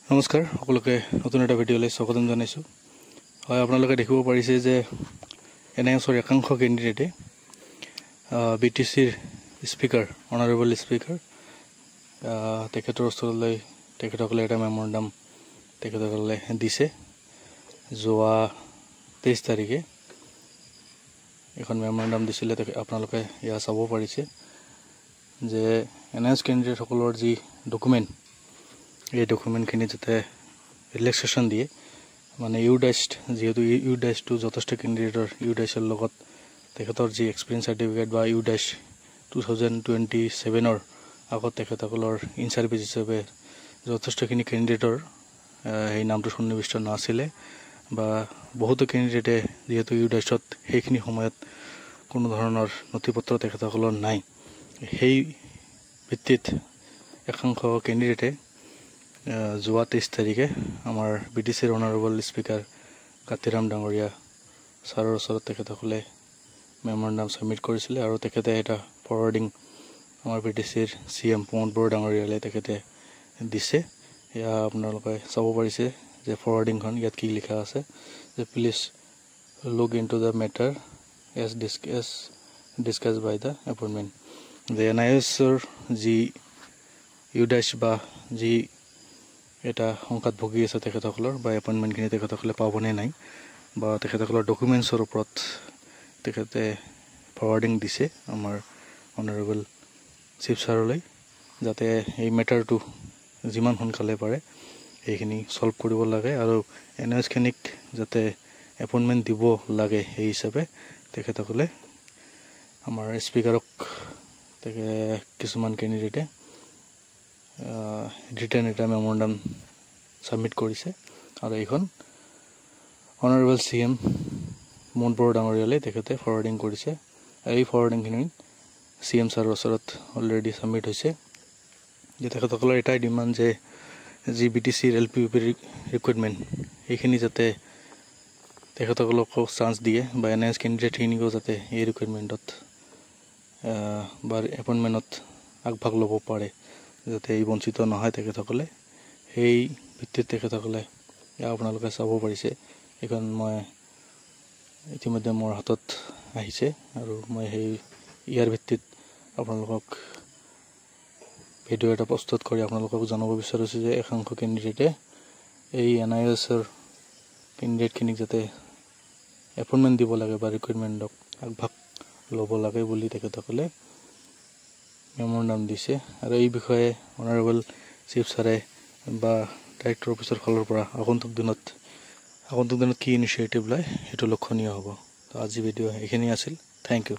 নমস্কাৰ সকলোকে নতুন এটা ভিডিঅ'লৈ স্বাগতম জনাইছোঁ। হয়, আপোনালোকে দেখিব পাৰিছে যে এনআইএছৰ একাংশ কেণ্ডিডেটে বিটিচিৰ স্পীকাৰ অনাৰেবল স্পীকাৰ তেখেতৰ ওচৰলৈ তেখেতসকলে এটা মেমৰেণ্ডাম তেখেতসকলে দিছে। যোৱা 23 তাৰিখে এখন মেমৰেণ্ডাম দিছিলে। আপোনালোকে ইয়া চাব পাৰিছে যে এনআইএছ কেণ্ডিডেটসকলৰ যি ডকুমেণ্ট, এই ডকুমেণ্টখিনি যাতে ৰিলেক্সেশ্যন দিয়ে, মানে ইউডাইষ্ট, যিহেতু ইউডাইছটো যথেষ্ট কেণ্ডিডেটৰ ইউডাইছৰ লগত তেখেতৰ যি এক্সপিৰিয়েঞ্চ চাৰ্টিফিকেট বা ইউডাইছ 2027 আগত তেখেতসকলৰ ইন চাৰ্ভিচ হিচাপে যথেষ্টখিনি কেণ্ডিডেটৰ সেই নামটো সন্নিৱিষ্ট নাছিলে, বা বহুতো কেণ্ডিডেটে যিহেতু ইউডাইছত সেইখিনি সময়ত কোনো ধৰণৰ নথিপত্ৰ তেখেতসকলৰ নাই, সেই ভিত্তিত একাংশ কেণ্ডিডেটে যোৱা 23 তাৰিখে আমাৰ বিটিচিৰ অনাৰেবল স্পীকাৰ কাতিৰাম ডাঙৰীয়া ছাৰৰ ওচৰত তেখেতসকলে মেমৰেণ্ডাম ছাবমিট কৰিছিলে, আৰু তেখেতে এটা ফৰৱাৰ্ডিং আমাৰ বিটিচিৰ CM প্ৰমোদ বড়ো ডাঙৰীয়ালৈ তেখেতে দিছে। এয়া আপোনালোকে চাব পাৰিছে যে ফৰৱাৰ্ডিংখন ইয়াত কি লিখা আছে যে please look into the matter as discussed by the appointment. যে এনআইএছৰ যি ইউডাইছ বা যি এটা সংঘাত ভুগি আছে তেখেতসকলৰ, বা এপইণ্টমেণ্টখিনি তেখেতসকলে পাবনে নাই, বা তেখেতসকলৰ ডকুমেণ্টছৰ ওপৰত তেখেতে ফৰৱাৰ্ডিং দিছে আমাৰ অনাৰেবল চিফ ছাৰলৈ, যাতে এই মেটাৰটো যিমান সোনকালে পাৰে এইখিনি ছল্ভ কৰিব লাগে, আৰু এনআইএছখিনিক যাতে এপইণ্টমেণ্ট দিব লাগে সেই হিচাপে তেখেতসকলে আমাৰ স্পীকাৰক কিছুমান কেণ্ডিডেটে ৰিটাৰ্ণ এটা মেমৰেণ্ডাম ছাবমিট কৰিছে, আৰু এইখন অনাৰেবল CM প্ৰমোদ বড়ো ডাঙৰীয়ালৈ তেখেতে ফৰৱাৰ্ডিং কৰিছে। এই ফৰৱাৰ্ডিংখিনি CM ছাৰৰ ওচৰত অলৰেডি ছাবমিট হৈছে। যে তেখেতসকলৰ এটাই ডিমাণ্ড যে যি BTCৰ LPUP ৰিকুৱাৰমেণ্ট এইখিনি যাতে তেখেতসকলকো চান্স দিয়ে, বা এনআইএছ কেণ্ডিডেটখিনিকো যাতে এই ৰিকুৱাৰমেণ্টত বা এপইণ্টমেণ্টত আগভাগ ল'ব পাৰে, যাতে এই বঞ্চিত নহয় তেখেতসকলে, সেই ভিত্তিত তেখেতসকলে আপোনালোকে চাব পাৰিছে। এইখন মই ইতিমধ্যে মোৰ হাতত আহিছে, আৰু মই সেই ইয়াৰ ভিত্তিত আপোনালোকক ভিডিঅ' এটা প্ৰস্তুত কৰি আপোনালোকক জনাব বিচাৰিছোঁ যে একাংশ কেণ্ডিডেটে এই এনআইএছৰ কেণ্ডিডেটখিনিক যাতে এপইণ্টমেণ্ট দিব লাগে বা ৰিকুৱাৰমেণ্টক আগভাগ ল'ব লাগে বুলি তেখেতসকলে মেমৰেণ্ডাম দিছে। আৰু এই বিষয়ে অনাৰেবল চিফ ছাৰে বা ডাইৰেক্টৰ অফিচৰ ফালৰ পৰা আগন্তুক দিনত কি ইনিচিয়েটিভ লয় সেইটো লক্ষণীয় হ'ব। তো আজি ভিডিঅ' এইখিনি আছিল। Thank U.